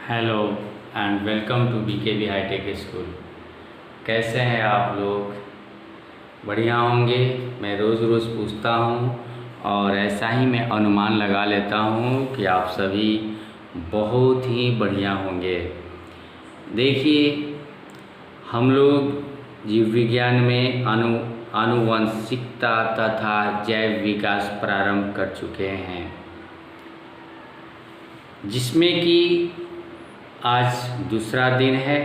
Hello and welcome to BKB hi-tech school. कैसे हैं आप लोग? बढ़िया होंगे। मैं रोज़ रोज़ पूछता हूँ और ऐसा ही मैं अनुमान लगा लेता हूँ कि आप सभी बहुत ही बढ़िया होंगे। देखिए, हम लोग जीव विज्ञान में आनुवंशिकता तथा जैव विकास प्रारंभ कर चुके हैं, जिसमें कि आज दूसरा दिन है।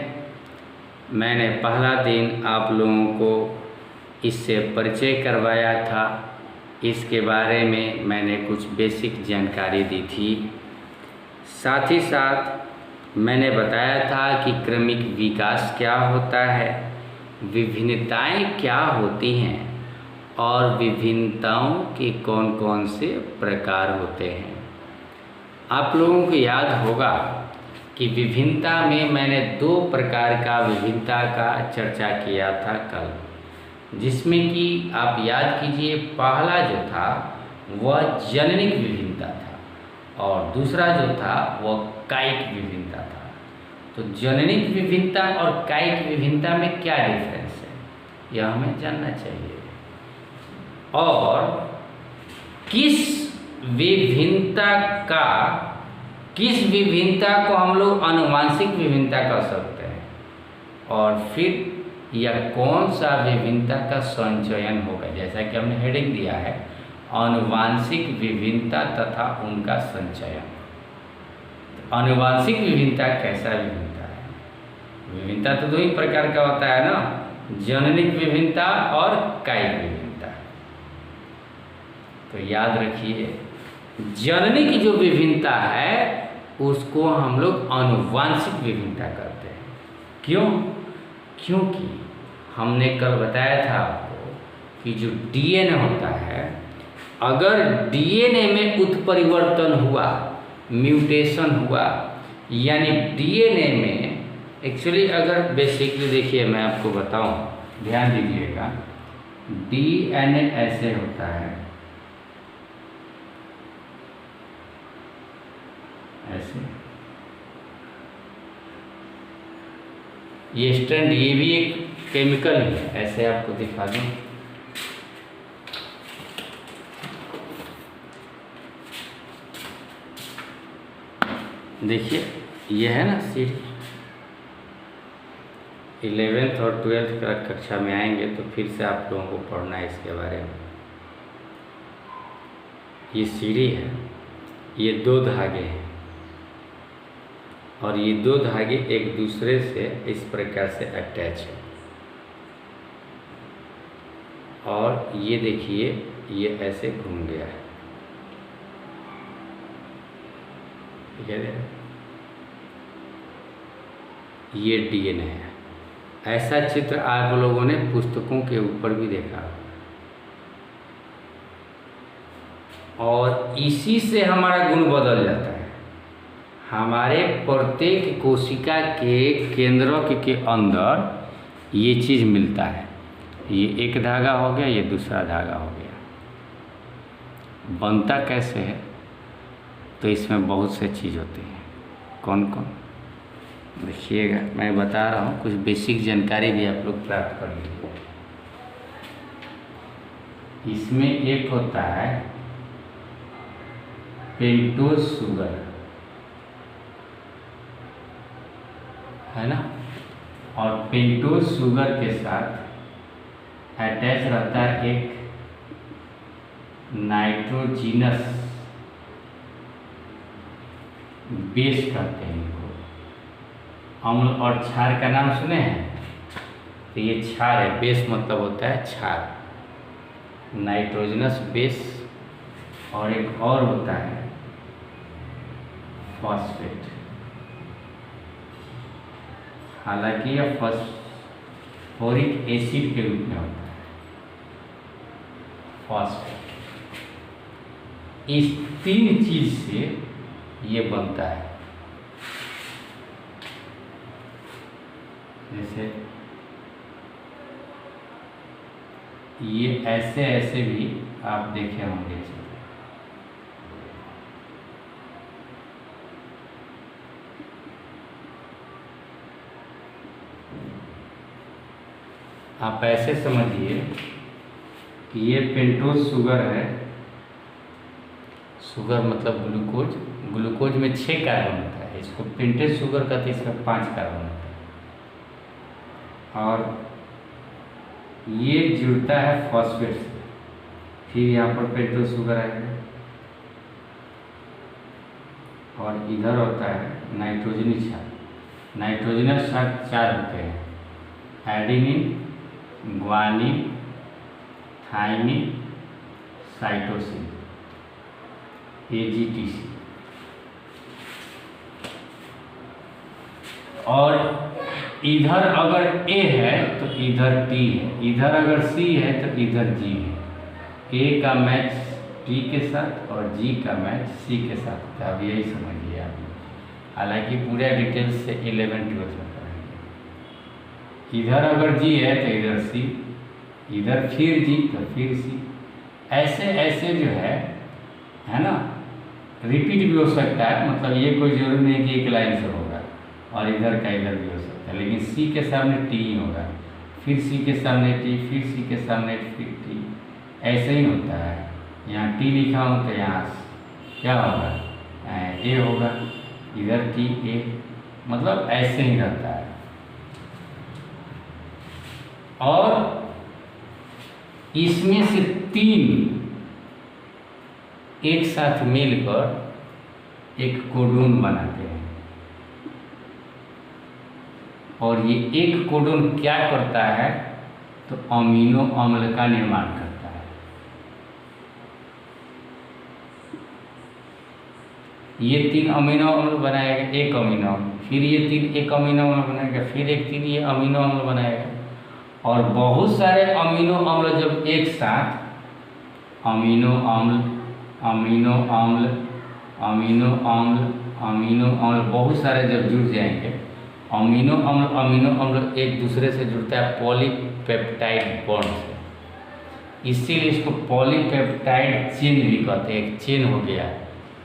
मैंने पहला दिन आप लोगों को इससे परिचय करवाया था। इसके बारे में मैंने कुछ बेसिक जानकारी दी थी। साथ ही साथ मैंने बताया था कि क्रमिक विकास क्या होता है, विभिन्नताएं क्या होती हैं और विभिन्नताओं के कौन कौन से प्रकार होते हैं। आप लोगों को याद होगा कि विभिन्नता में मैंने दो प्रकार का विभिन्नता का चर्चा किया था कल, जिसमें कि आप याद कीजिए, पहला जो था वह जननिक विभिन्नता था और दूसरा जो था वह कायिक विभिन्नता था। तो जननिक विभिन्नता और कायिक विभिन्नता में क्या डिफरेंस है, यह हमें जानना चाहिए। और किस विभिन्नता को हम लोग आनुवंशिक विभिन्नता कह सकते हैं, और फिर यह कौन सा विभिन्नता का संचयन होगा। जैसा कि हमने हेडिंग दिया है, आनुवंशिक विभिन्नता तथा उनका संचयन। आनुवंशिक विभिन्नता कैसा विभिन्नता है? विभिन्नता तो दो ही प्रकार का होता है ना, जननिक विभिन्नता और कायिक विभिन्नता। तो याद रखिए, जननिक जो विभिन्नता है उसको हम लोग आनुवंशिक विभिन्नता कहते हैं। क्यों? क्योंकि हमने कल बताया था आपको कि जो डीएनए होता है, अगर डीएनए में उत्परिवर्तन हुआ, म्यूटेशन हुआ, यानी डीएनए में एक्चुअली, अगर बेसिकली देखिए मैं आपको बताऊं, ध्यान दीजिएगा, डीएनए ऐसे होता है, ऐसे। ये स्ट्रैंड, ये भी एक केमिकल ही है, ऐसे आपको दिखा दूं। देखिए, ये है ना सीढ़ी। 11th और 12th का कक्षा में आएंगे तो फिर से आप लोगों को पढ़ना है इसके बारे में। ये सीढ़ी है, ये दो धागे हैं और ये दो धागे एक दूसरे से इस प्रकार से अटैच है। और ये देखिए, ये ऐसे घूम गया है, ये डीएनए है। ऐसा चित्र आप लोगों ने पुस्तकों के ऊपर भी देखा, और इसी से हमारा गुण बदल जाता है। हमारे प्रत्येक कोशिका के केंद्रक के अंदर ये चीज़ मिलता है। ये एक धागा हो गया, ये दूसरा धागा हो गया। बनता कैसे है? तो इसमें बहुत से चीज़ होती हैं। कौन कौन? देखिएगा, मैं बता रहा हूँ, कुछ बेसिक जानकारी भी आप लोग प्राप्त कर लीजिए। इसमें एक होता है पेंटोज शुगर, है ना, और पेंटोज शुगर के साथ अटैच रहता है एक नाइट्रोजिनस बेस कहते हैं इनको। अम्ल और क्षार का नाम सुने हैं? तो ये क्षार है, बेस मतलब होता है क्षार, नाइट्रोजिनस बेस। और एक और होता है फॉस्फेट। हालांकि यह फॉस्फोरिक एसिड के रूप में होता है, फॉस्फेट। इस तीन चीज से ये बनता है। जैसे ये ऐसे ऐसे भी आप देखे होंगे। आप ऐसे समझिए कि ये पेंटोज शुगर है, शुगर मतलब ग्लूकोज, ग्लूकोज में 6 कार्बन होता है, इसको पेंटेज शुगर का, तो इसमें 5 कार्बन होता है। और ये जुड़ता है फॉस्फेट से, फिर यहाँ पर पेंटोज शुगर आएगा। और इधर होता है नाइट्रोजनी क्षार, नाइट्रोजनस क्षार 4 होते हैं, adenine, guanine, thymine, cytosine, AGTC। और इधर अगर A है तो इधर T है, इधर अगर C है तो इधर G है। A का मैच T के साथ और G का मैच C के साथ होता है। अब यही समझिए आप, हालांकि पूरा डिटेल्स से 11-12 में पढ़ेंगे। इधर अगर G है तो इधर C, इधर फिर G तो फिर C, ऐसे ऐसे जो है ना, रिपीट भी हो सकता है। मतलब ये कोई जरूरी नहीं कि एक लाइन से होगा, और इधर का इधर भी हो सकता है, लेकिन C के सामने T ही होगा, फिर C के सामने T, फिर C के सामने फिर T, ऐसे ही होता है। यहाँ T लिखा हूँ तो यहाँ क्या होगा, A होगा, इधर T A, मतलब ऐसे ही रहता है। और इसमें से 3 एक साथ मिलकर एक कोडोन बनाते हैं, और ये एक कोडोन क्या करता है, तो अमीनो अम्ल का निर्माण करता है। ये 3 अमीनो अम्ल बनाएगा, एक अमीनो अम्ल, फिर ये 3 एक अमीनो अम्ल बनाएगा, फिर एक 3 ये अमीनो अम्ल बनाएगा। और बहुत सारे अमीनो अम्ल जब एक साथ अमीनो अम्ल, अमीनो अम्ल, अमीनो अम्ल, अमीनो अम्ल बहुत सारे जब जुड़ जाएंगे, अमीनो अम्ल एक दूसरे से जुड़ता है पॉलीपेप्टाइड बॉन्ड से, इसीलिए इसको पॉलीपेप्टाइड चेन भी कहते हैं। एक चेन हो गया,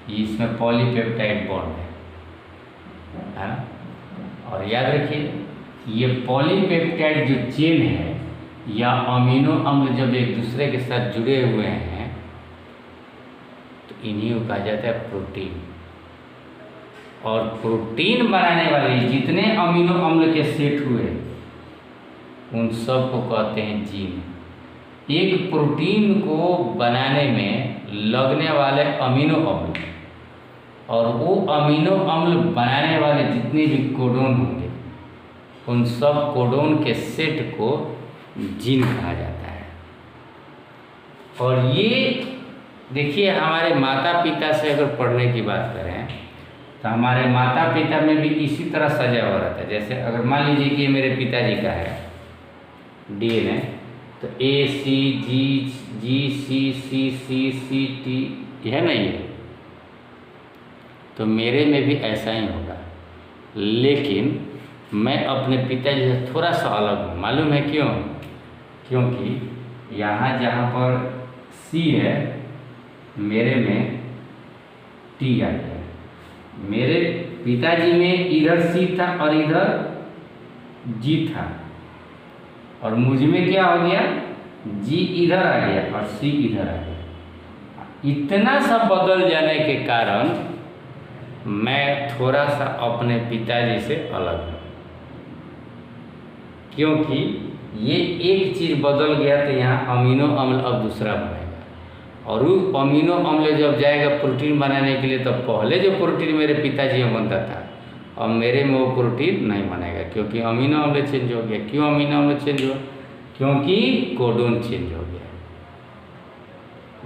ये इसमें पॉलीपेप्टाइड बॉन्ड है ना। और याद रखिए, ये पॉलीपेप्टाइड जो चेन है या अमीनो अम्ल जब एक दूसरे के साथ जुड़े हुए हैं तो इन्हीं को कहा जाता है प्रोटीन। और प्रोटीन बनाने वाले जितने अमीनो अम्ल के सेट हुए उन सब को कहते हैं जीन। एक प्रोटीन को बनाने में लगने वाले अमीनो अम्ल और वो अमीनो अम्ल बनाने वाले जितने भी कोडोन होंगे उन सब कोडोन के सेट को जीन कहा जाता है। और ये देखिए, हमारे माता पिता से अगर पढ़ने की बात करें तो हमारे माता पिता में भी इसी तरह सजा हुआ रहता है। जैसे अगर मान लीजिए कि ये मेरे पिताजी का है DNA, तो ACGCCCT है ना, ये तो मेरे में भी ऐसा ही होगा। लेकिन मैं अपने पिताजी से थोड़ा सा अलग हूँ। मालूम है क्यों? क्योंकि यहाँ जहाँ पर C है मेरे में T आ गया। मेरे पिताजी में इधर C था और इधर G था, और मुझ में क्या हो गया, G इधर आ गया और C इधर आ गया। इतना सा बदल जाने के कारण मैं थोड़ा सा अपने पिताजी से अलग हूँ, क्योंकि ये एक चीज़ बदल गया तो यहाँ अमीनो अम्ल अब दूसरा बनेगा। और वो अमीनो अम्ल जब जाएगा प्रोटीन बनाने के लिए, तो पहले जो प्रोटीन मेरे पिताजी में बनता था अब मेरे में वो प्रोटीन नहीं बनेगा, क्योंकि अमीनो अम्ल चेंज हो गया। क्यों अमीनो अम्ल चेंज हुआ? क्योंकि कोडोन चेंज हो गया।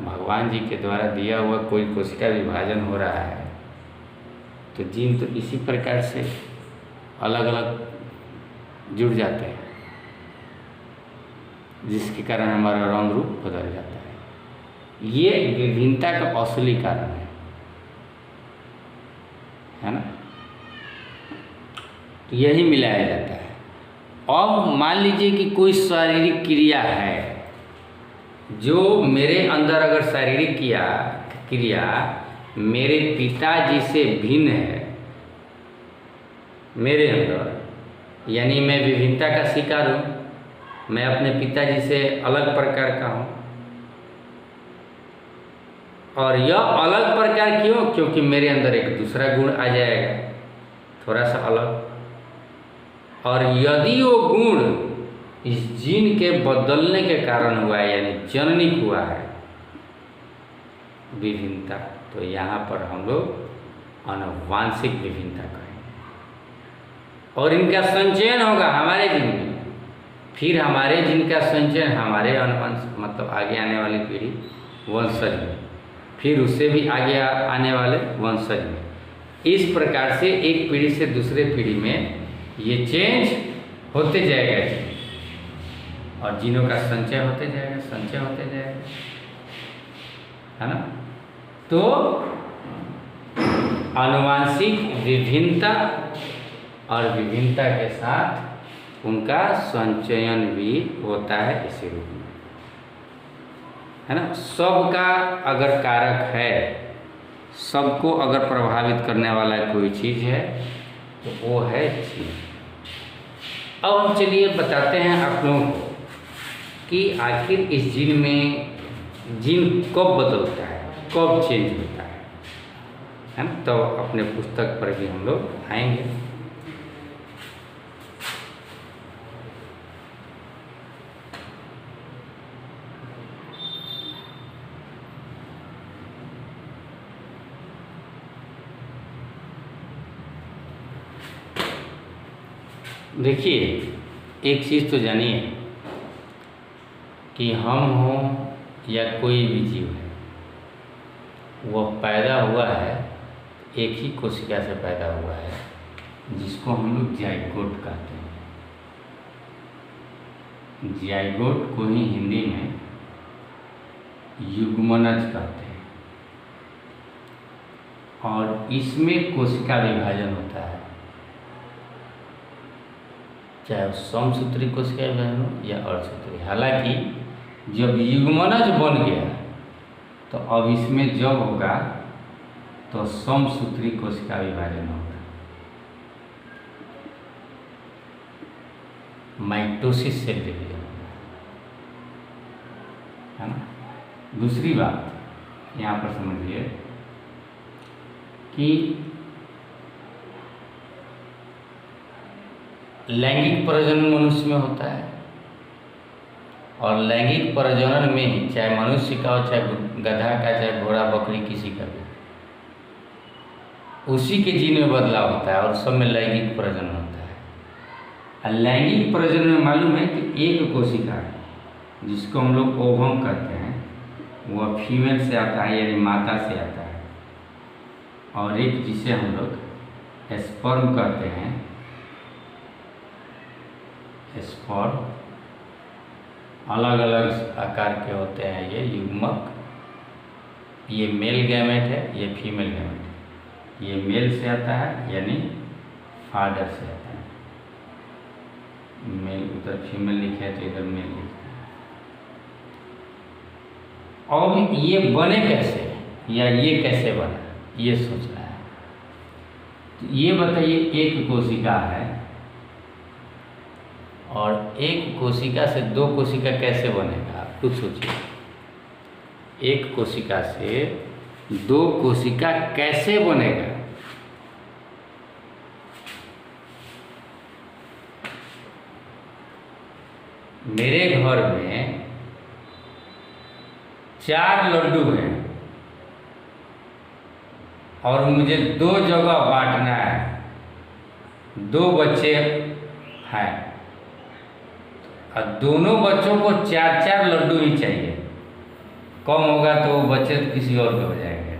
भगवान जी के द्वारा दिया हुआ कोई कोशिका विभाजन हो रहा है तो जीन तो इसी प्रकार से अलग अलग जुड़ जाते हैं, जिसके कारण हमारा रंग रूप बदल जाता है। ये विभिन्नता का असली कारण है ना। तो यही मिलाया जाता है। अब मान लीजिए कि कोई शारीरिक क्रिया है जो मेरे अंदर, अगर शारीरिक क्रिया मेरे पिताजी से भिन्न है मेरे अंदर, यानी मैं विभिन्नता का शिकार हूँ। मैं अपने पिताजी से अलग प्रकार का हूँ। और यह अलग प्रकार क्यों? क्योंकि मेरे अंदर एक दूसरा गुण आ जाएगा, थोड़ा सा अलग। और यदि वो गुण इस जीन के बदलने के कारण हुआ है, यानी जननिक हुआ है विभिन्नता, तो यहाँ पर हम लोग आनुवांशिक विभिन्नता कहेंगे। और इनका संचयन होगा हमारे जीन में, फिर हमारे जीन का संचयन हमारे अनुवंश मतलब आगे आने वाली पीढ़ी वंशज में, फिर उससे भी आगे आने वाले वंशज में। इस प्रकार से एक पीढ़ी से दूसरे पीढ़ी में ये चेंज होते जाएगा और जीनों का संचय होते जाएगा, संचय होते जाएगा, है ना। तो आनुवांशिक विभिन्नता और विभिन्नता के साथ उनका संचयन भी होता है इसी रूप में, है ना। सबका अगर कारक है, सबको अगर प्रभावित करने वाला कोई चीज़ है तो वो है जीन। अब हम चलिए बताते हैं आप लोगों को कि आखिर इस जीन में जीन कब बदलता है, कब चेंज होता है ना। तो अपने पुस्तक पर भी हम लोग आएंगे। देखिए, एक चीज़ तो जानिए कि हम हों या कोई भी जीव है, वह पैदा हुआ है एक ही कोशिका से पैदा हुआ है, जिसको हम लोग जाइगोट कहते हैं। जाइगोट को ही हिंदी में युग्मनज कहते हैं। और इसमें कोशिका विभाजन होता है, चाहे समसूत्री कोशिका विभाजन हो या अर्धसूत्री। हालांकि जब युग्मनज बन गया तो अब इसमें जब होगा तो समसूत्री कोशिका विभाजन होगा, माइटोसिस सेल डिवीजन होगा, है ना। दूसरी बात यहाँ पर समझिए कि लैंगिक प्रजनन मनुष्य में होता है, और लैंगिक प्रजनन में ही चाहे मनुष्य का हो, चाहे गधा का, चाहे घोड़ा बकरी किसी का भी, उसी के जीन में बदलाव होता है और सब में लैंगिक प्रजनन होता है। और लैंगिक प्रजनन में मालूम है कि एक कोशिका है जिसको हम लोग ओवम कहते हैं, वह फीमेल से आता है यानी माता से आता है, और एक जिसे हम लोग स्पर्म कहते हैं, स्पर्म अलग अलग आकार के होते हैं ये युग्मक। ये मेल गैमेट है, ये फीमेल गैमेट है। ये मेल से आता है यानी फादर से आता है, मेल उधर फीमेल लिखे है तो इधर मेल लिखा है। और ये बने कैसे या ये कैसे बना, ये सोचना है। तो ये बताइए, एक कोशिका है और एक कोशिका से दो कोशिका कैसे बनेगा, आप खुद सोचिए। एक कोशिका से दो कोशिका कैसे बनेगा? मेरे घर में 4 लड्डू हैं और मुझे 2 जगह बांटना है, 2 बच्चे हैं और दोनों बच्चों को 4-4 लड्डू ही चाहिए। कम होगा तो बच्चे किसी और के हो जाएंगे।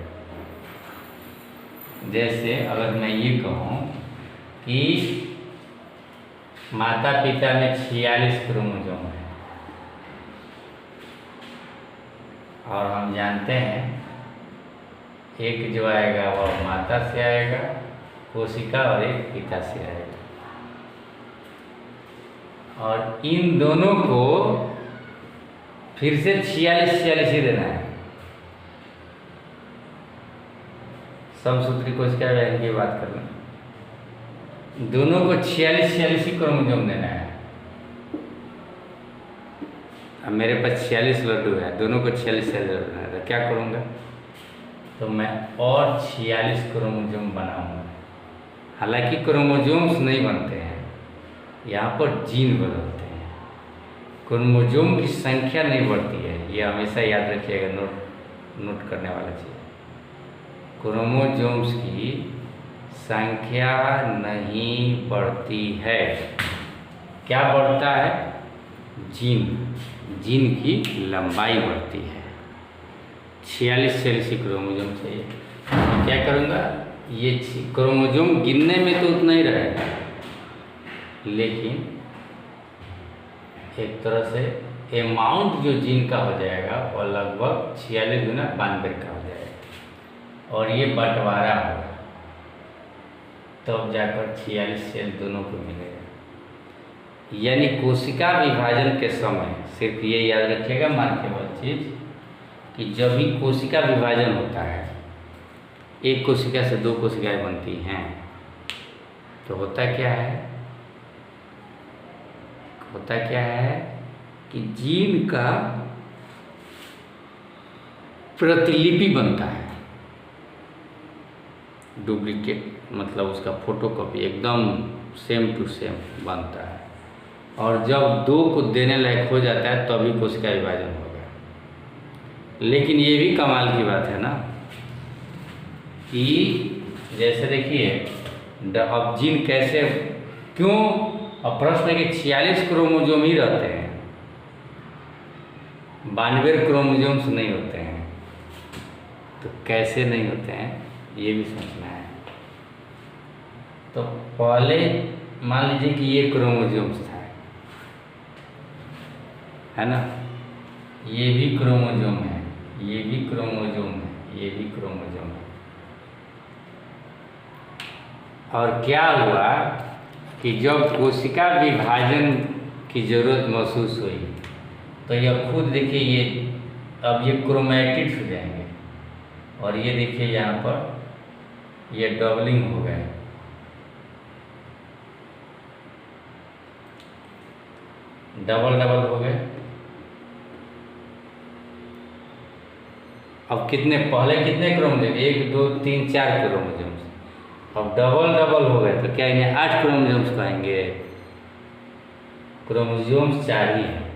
जैसे अगर मैं ये कहूँ कि माता पिता में 46 क्रोमोसोम है और हम जानते हैं एक जो आएगा वह माता से आएगा कोशिका और एक पिता से आएगा, और इन दोनों को फिर से 46 ही देना है। समसूत्री कोशिका की बात कर लें, दोनों को 46 ही क्रोमोसोम देना है। अब मेरे पास 46 लड्डू है, दोनों को 46 लड्डू बनाना था, क्या करूँगा? तो मैं और 46 क्रोमोसोम बनाऊँगा। हालांकि क्रोमोसोम्स नहीं बनते हैं, यहाँ पर जीन बदलते हैं। क्रोमोसोम की संख्या नहीं बढ़ती है, ये हमेशा याद रखिएगा, नोट करने वाला चीज़। क्रोमोसोम्स की संख्या नहीं बढ़ती है, क्या बढ़ता है? जीन की लंबाई बढ़ती है। 46 क्रोमोसोम चाहिए। क्या करूँगा? ये क्रोमोसोम गिनने में तो उतना ही रहेगा, लेकिन एक तरह से अमाउंट जो जीन का हो जाएगा वो लगभग 46 गुना 92 का हो जाएगा, और ये बंटवारा होगा, तब जाकर 46 सेल दोनों को मिलेगा। यानी कोशिका विभाजन के समय सिर्फ ये याद रखिएगा, मान के वाली चीज़, कि जब भी कोशिका विभाजन होता है, एक कोशिका से 2 कोशिकाएं बनती हैं, तो होता क्या है कि जीन का प्रतिलिपि बनता है, डुप्लीकेट, मतलब उसका फोटोकॉपी एकदम सेम टू सेम बनता है, और जब 2 को देने लायक हो जाता है तभी कोशिका विभाजन होगा। लेकिन ये भी कमाल की बात है ना, कि जैसे देखिए अब जीन कैसे, क्यों? अब प्रश्न है कि 46 क्रोमोसोम ही रहते हैं, 92 क्रोमोसोम्स नहीं होते हैं, तो कैसे नहीं होते हैं ये भी सोचना है। तो पहले मान लीजिए कि ये क्रोमोसोम्स था, है ना, ये भी क्रोमोसोम है, ये भी क्रोमोसोम है, ये भी क्रोमोसोम है, और क्या हुआ कि जब कोशिका विभाजन की जरूरत महसूस हुई, तो यह खुद देखिए, ये अब ये क्रोमैटिड्स हो जाएंगे, और ये देखिए यहाँ पर ये डबलिंग हो गया, डबल हो गए। अब पहले कितने क्रोमोसोम? 1 2 3 4 क्रोमोसोम्स, अब डबल हो गए, तो क्या इन्हें 8 क्रोमोसोम्स कहेंगे? क्रोमोसोम्स 4 ही हैं।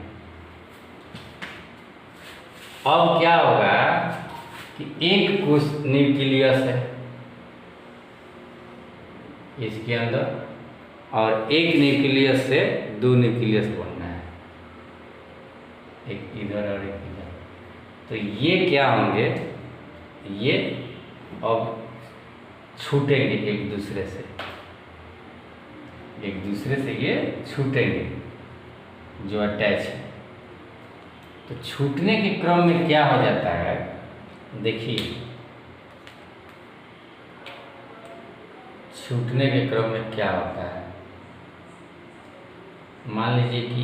अब क्या होगा कि एक कोश न्यूक्लियस है इसके अंदर, और एक न्यूक्लियस से 2 न्यूक्लियस बनना है, एक इधर और एक इधर। तो ये क्या होंगे? ये अब छूटेंगे एक दूसरे से ये छूटेंगे जो अटैच है। तो छूटने के क्रम में क्या हो जाता है, देखिए, छूटने के क्रम में क्या होता है, मान लीजिए कि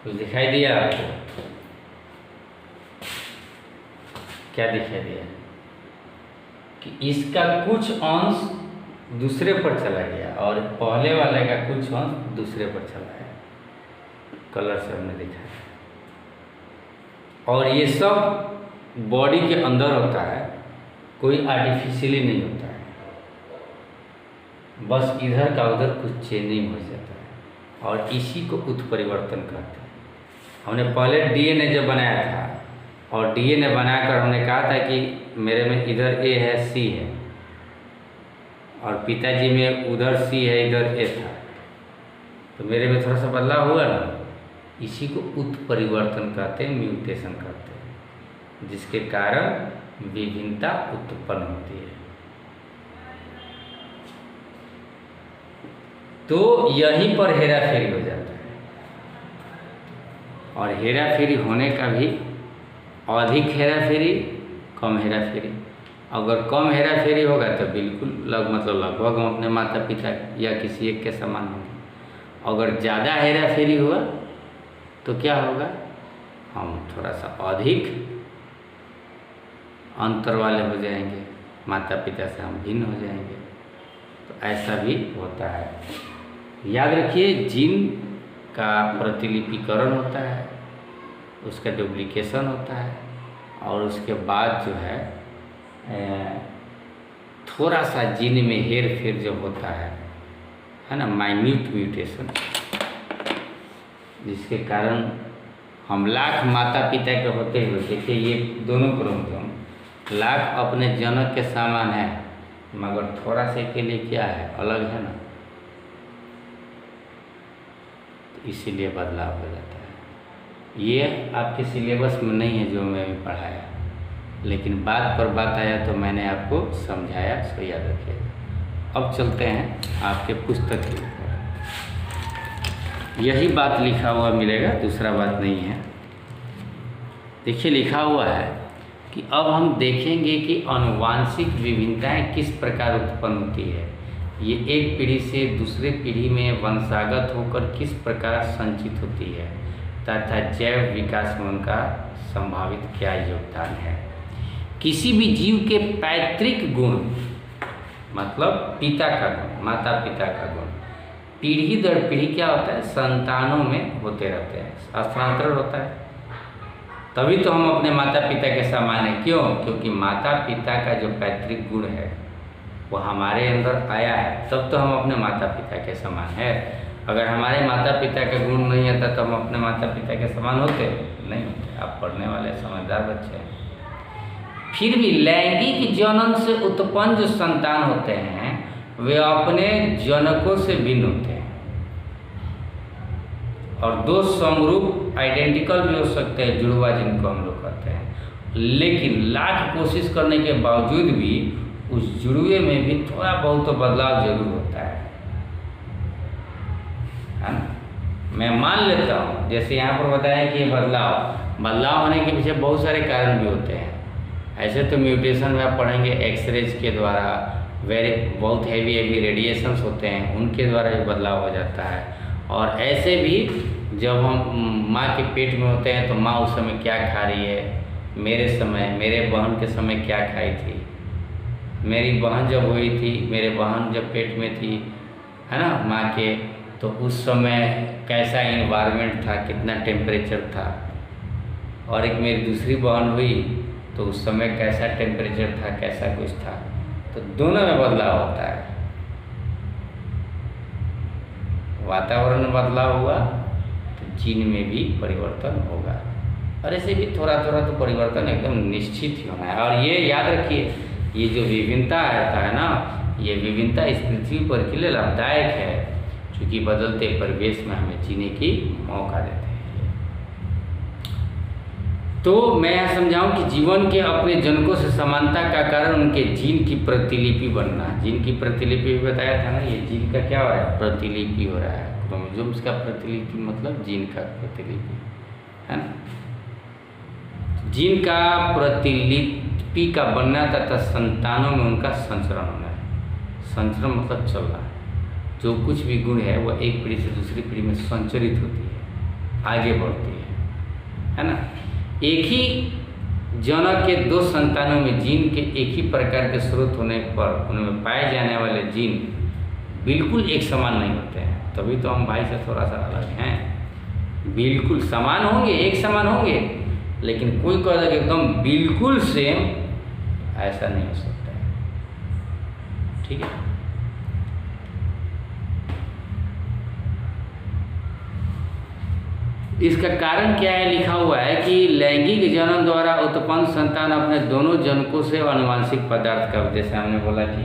कुछ दिखाई दिया आपको? क्या दिखाई दिया? कि इसका कुछ अंश दूसरे पर चला गया और पहले वाले का कुछ अंश दूसरे पर चला गया, कलर से हमने दिखाया। और ये सब बॉडी के अंदर होता है, कोई आर्टिफिशियली नहीं होता है, बस इधर का उधर कुछ चेंजिंग हो जाता है, और इसी को उत्परिवर्तन कहते हैं। हमने पहले डीएनए जब बनाया था, और डीएनए बनाकर हमने कहा था कि मेरे में इधर ए है, सी है, और पिताजी में उधर सी है, इधर ए था, तो मेरे में थोड़ा सा बदलाव हुआ ना, इसी को उत्परिवर्तन कहते हैं, म्यूटेशन कहते हैं, जिसके कारण विभिन्नता उत्पन्न होती है। तो यहीं पर हेराफेरी हो जाता है, और हेराफेरी होने का भी अधिक हेराफेरी, कम हेराफेरी, अगर कम हेरा फेरी होगा तो बिल्कुल लगभग हम अपने माता पिता या किसी एक के समान होंगे। अगर ज़्यादा हेरा फेरी हुआ तो क्या होगा, हम थोड़ा सा अधिक अंतर वाले हो जाएंगे, माता पिता से हम भिन्न हो जाएंगे। तो ऐसा भी होता है। याद रखिए, जीन का प्रतिलिपिकरण होता है, उसका डुप्लीकेशन होता है, और उसके बाद जो है थोड़ा सा जीन में हेर फेर जो होता है ना, माइन्यूट म्यूटेशन, जिसके कारण हम लाख माता पिता के होते हुए, देखिए ये दोनों क्रोमोसोम लाख अपने जनक के समान है, मगर थोड़ा से के लिए क्या है, अलग है ना, तो इसीलिए बदलाव हो जाता है। ये आपके सिलेबस में नहीं है जो मैं भी पढ़ाया, लेकिन बात पर बात आया तो मैंने आपको समझाया, सो याद रखिएगा। अब चलते हैं आपके पुस्तक के ऊपर। यही बात लिखा हुआ मिलेगा, दूसरा बात नहीं है। देखिए लिखा हुआ है कि अब हम देखेंगे कि आनुवांशिक विभिन्नताएं किस प्रकार उत्पन्न होती है, ये एक पीढ़ी से दूसरे पीढ़ी में वंशागत होकर किस प्रकार संचित होती है, तथा जैव विकास में उनका संभावित क्या योगदान है। किसी भी जीव के पैतृक गुण, मतलब पिता का गुण, माता पिता का गुण, पीढ़ी दर पीढ़ी क्या होता है, संतानों में होते रहते हैं, स्थानांतरण होता है। तभी तो हम अपने माता पिता के समान हैं। क्यों? क्योंकि माता पिता का जो पैतृक गुण है वो हमारे अंदर आया है, तब तो हम अपने माता पिता के समान है। अगर हमारे माता पिता का गुण नहीं आता तो हम अपने माता पिता के समान होते नहीं होते। आप पढ़ने वाले समझदार बच्चे हैं। फिर भी लैंगिक जनन से उत्पन्न जो संतान होते हैं वे अपने जनकों से भिन्न होते हैं, और दो समरूप आइडेंटिकल भी हो सकते हैं, जुड़वा जिनको हम लोग कहते हैं। लेकिन लाख कोशिश करने के बावजूद भी उस जुड़वे में भी थोड़ा बहुत तो बदलाव जरूर होता है ना। मैं मान लेता हूँ, जैसे यहाँ पर बताया कि ये बदलाव होने के पीछे बहुत सारे कारण भी होते हैं। ऐसे तो म्यूटेशन में आप पढ़ेंगे एक्सरेज के द्वारा, बहुत हैवी रेडिएशंस होते हैं, उनके द्वारा भी बदलाव हो जाता है। और ऐसे भी जब हम माँ के पेट में होते हैं तो माँ उस समय क्या खा रही है, मेरे बहन के समय क्या खाई थी, मेरी बहन जब हुई थी, मेरे बहन जब पेट में थी, है ना, माँ के, तो उस समय कैसा इन्वायरमेंट था, कितना टेम्परेचर था। और एक मेरी दूसरी बहन हुई तो उस समय कैसा टेम्परेचर था, कैसा कुछ था। तो दोनों में बदलाव होता है। वातावरण में बदलाव हुआ तो जीन में भी परिवर्तन होगा, और ऐसे भी थोड़ा थोड़ा तो परिवर्तन एकदम निश्चित ही होना है। और ये याद रखिए, ये जो विभिन्नता आता है ना, ये विभिन्नता इस पृथ्वी पर के लिए लाभदायक है, क्योंकि बदलते परिवेश में हमें जीने की मौका देते हैं। तो मैं यह समझाऊं कि जीवन के अपने जनकों से समानता का कारण उनके जीन की प्रतिलिपि बनना। जीन की प्रतिलिपि भी बताया था ना, ये जीन का क्या हो रहा है, प्रतिलिपि हो रहा है। क्रोमोसोम्स का प्रतिलिपि मतलब जीन का प्रतिलिपि, है ना। जीन का प्रतिलिपि का बनना तथा संतानों में उनका संचरण होना है। संचरण मतलब चलना है। जो कुछ भी गुण है वह एक पीढ़ी से दूसरी पीढ़ी में संचरित होती है, आगे बढ़ती है ना। एक ही जनक के दो संतानों में जीन के एक ही प्रकार के स्रोत होने पर उनमें पाए जाने वाले जीन बिल्कुल एक समान नहीं होते हैं। तभी तो हम भाई से थोड़ा सा अलग हैं। बिल्कुल समान होंगे, एक समान होंगे, लेकिन कोई कहेगा कि एकदम बिल्कुल सेम, ऐसा नहीं हो सकता है। ठीक है। इसका कारण क्या है, लिखा हुआ है कि लैंगिक जनन द्वारा उत्पन्न संतान अपने दोनों जनकों से आनुवांशिक पदार्थ का, जैसे हमने बोला कि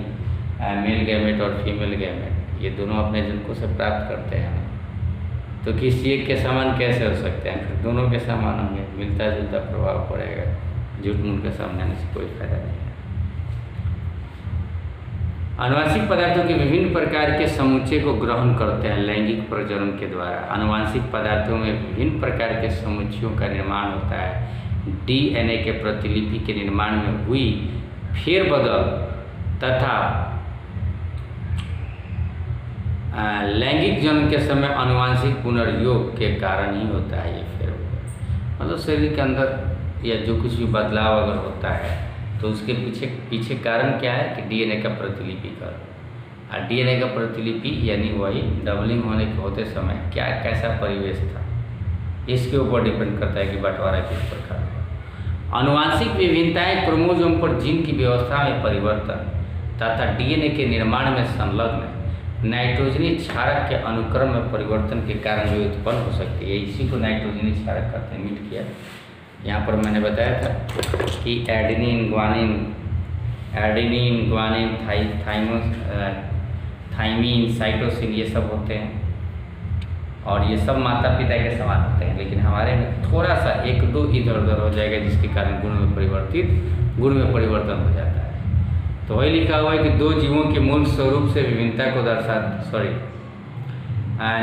मेल गैमेट और फीमेल गैमेट, ये दोनों अपने जनकों से प्राप्त करते हैं। तो किसी एक के समान कैसे हो सकते हैं, फिर दोनों के समान होंगे, मिलता जुलता प्रभाव पड़ेगा। झूठ मूठ के समझाने से कोई फायदा नहीं है। आनुवांशिक पदार्थों के विभिन्न प्रकार के समुच्चय को ग्रहण करते हैं लैंगिक प्रजनन के द्वारा। आनुवांशिक पदार्थों में विभिन्न प्रकार के समुच्चयों का निर्माण होता है। डीएनए के प्रतिलिपि के निर्माण में हुई फेरबदल तथा लैंगिक जन्म के समय आनुवंशिक पुनर्योग के कारण ही होता है ये फेरबदल। मतलब शरीर के अंदर या जो कुछ भी बदलाव अगर होता है तो उसके पीछे कारण क्या है कि डीएनए का प्रतिलिपिकरण। और डीएनए का प्रतिलिपि यानी वही डबलिंग होते समय क्या कैसा परिवेश था, इसके ऊपर डिपेंड करता है कि बंटवारा किस प्रकार का। आनुवंशिक विभिन्नताएं क्रोमोसोम पर जीन की व्यवस्था में परिवर्तन तथा डीएनए के निर्माण में संलग्न नाइट्रोजनी क्षारक के अनुक्रम में परिवर्तन के कारण भी उत्पन्न हो सकती है। इसी को नाइट्रोजनी क्षारक कहते हैं। मीट किया यहाँ पर मैंने बताया था कि एडेनिन ग्वानिन थाइमीन साइटोसिन ये सब होते हैं और ये सब माता पिता के समान होते हैं, लेकिन हमारे में थोड़ा सा एक दो इधर उधर हो जाएगा जिसके कारण गुण में परिवर्तन हो जाता है। तो वही लिखा हुआ है कि दो जीवों के मूल स्वरूप से विभिन्नता को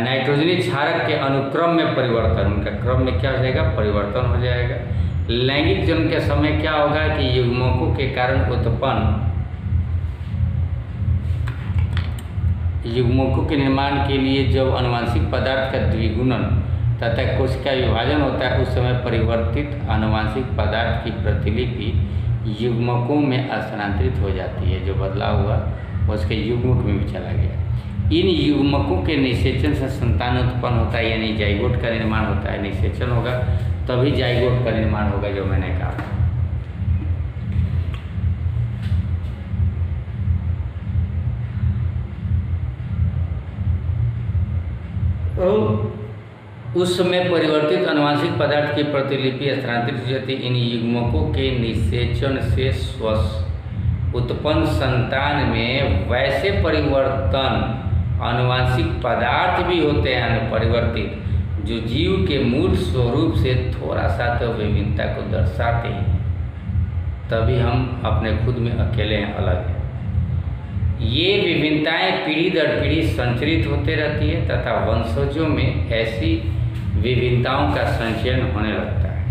नाइट्रोजनी क्षारक के अनुक्रम में परिवर्तन, उनका क्रम में क्या हो जाएगा, परिवर्तन हो जाएगा। लैंगिक जन्म के समय क्या होगा कि युग्मकों के कारण उत्पन्न युग्मकों के निर्माण के लिए जब आनुवंशिक पदार्थ का द्विगुणन तथा कोशिका विभाजन होता है उस समय परिवर्तित आनुवंशिक पदार्थ की प्रतिलिपि युग्मकों में स्थानांतरित हो जाती है। जो बदलाव हुआ उसके युग्मक में भी चला गया। इन युग्मकों के निषेचन से संतान उत्पन्न होता है, यानी जाइगोट का निर्माण होता है। निषेचन होगा तभी जाइगोट का निर्माण होगा, जो मैंने कहा। उस समय परिवर्तित आनुवंशिक पदार्थ की प्रतिलिपि स्थानांतरित हो जाती है। इन युग्मकों के निषेचन से उत्पन्न संतान में वैसे परिवर्तन आनुवंशिक पदार्थ भी होते हैं परिवर्तित, जो जीव के मूल स्वरूप से थोड़ा सा तो विभिन्नता को दर्शाते हैं। तभी हम अपने खुद में अकेले हैं, अलग हैं। ये विभिन्नताएं पीढ़ी दर पीढ़ी संचरित होते रहती है तथा वंशजों में ऐसी विभिन्नताओं का संचयन होने लगता है।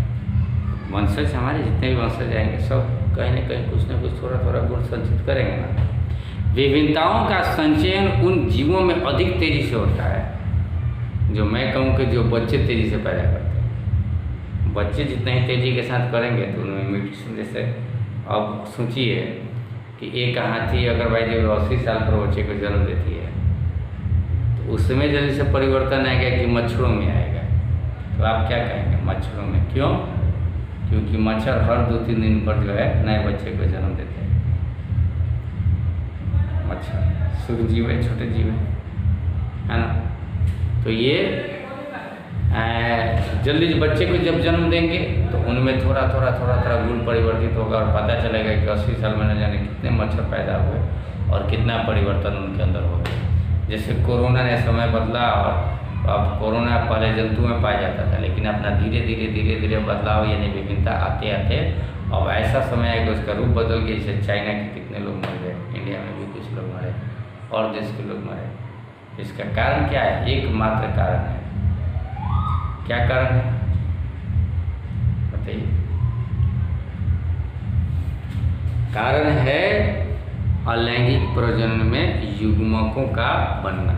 वंशज हमारे जितने भी वंशज आएंगे सब कहीं न कहीं कुछ न कुछ थोड़ा थोड़ा गुण संचित करेंगे ना। विभिन्नताओं का संचयन उन जीवों में अधिक तेजी से होता है, जो मैं कहूँ कि जो बच्चे तेजी से पैदा करते हैं। बच्चे जितने ही तेजी के साथ करेंगे तो उनमें म्यूटेशन, जैसे अब सोचिए कि एक हाथी अगर भाई जब 80 साल पर बच्चे को जन्म देती है तो उसमें जल्दी से परिवर्तन आएगा कि मच्छरों में आएगा। तो आप क्या कहेंगे, मच्छरों में। क्यों? क्योंकि मच्छर हर 2-3 दिन पर जो है नए बच्चे को जन्म देते हैं। मच्छर सूक्ष्म जीव है, छोटे जीव है ना। तो ये जल्दी बच्चे को जब जन्म देंगे तो उनमें थोड़ा गुण परिवर्तित होगा और पता चलेगा कि 80 साल में न जाने कितने मच्छर पैदा हुए और कितना परिवर्तन उनके अंदर हो गया। जैसे कोरोना ने समय बदला और अब कोरोना पहले जंतु में पाया जाता था, लेकिन अपना धीरे धीरे बदलाव यानी विभिन्नता आते अब ऐसा समय है कि उसका रूप बदल गया। जैसे चाइना के कितने लोग मर गए, इंडिया में भी कुछ लोग मरे और देश के लोग मरे। इसका कारण क्या है? एकमात्र कारण है। क्या कारण है बताइए? कारण है अलैंगिक प्रजनन में युग्मकों का बनना,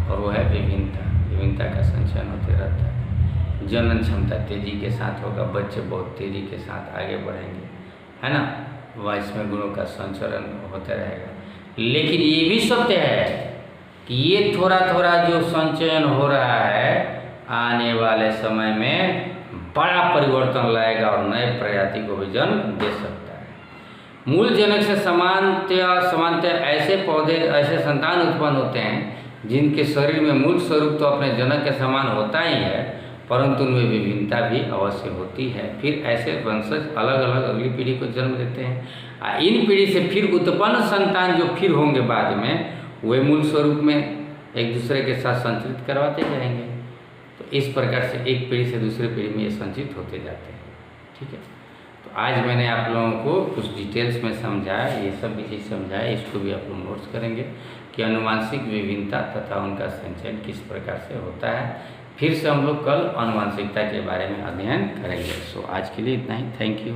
और वो है विभिन्नता का संचयन होते रहता है। जनन क्षमता तेजी के साथ होगा, बच्चे बहुत तेजी के साथ आगे बढ़ेंगे, है ना। वह में गुणों का संचरण होते रहेगा। लेकिन ये भी सत्य है कि ये थोड़ा जो संचयन हो रहा है आने वाले समय में बड़ा परिवर्तन लाएगा और नए प्रजाति को भी जन्म दे सकता है। मूल जनक से समानतः ऐसे पौधे, ऐसे संतान उत्पन्न होते हैं जिनके शरीर में मूल स्वरूप तो अपने जनक के समान होता ही है, परंतु उनमें विभिन्नता भी अवश्य होती है। फिर ऐसे वंशज अलग अलग अगली पीढ़ी को जन्म देते हैं। इन पीढ़ी से फिर उत्पन्न संतान जो फिर होंगे बाद में, वे मूल स्वरूप में एक दूसरे के साथ संचरित करवाते जाएंगे। तो इस प्रकार से एक पीढ़ी से दूसरी पीढ़ी में ये संचित होते जाते हैं। ठीक है, तो आज मैंने आप लोगों को कुछ डिटेल्स में समझाया, ये सब भी चीज़ समझाया। इसको भी आप लोग नोट्स करेंगे कि आनुवंशिक विभिन्नता तथा उनका संचयन किस प्रकार से होता है। फिर से हम लोग कल आनुवंशिकता के बारे में अध्ययन करेंगे। सो आज के लिए इतना ही। Thank you.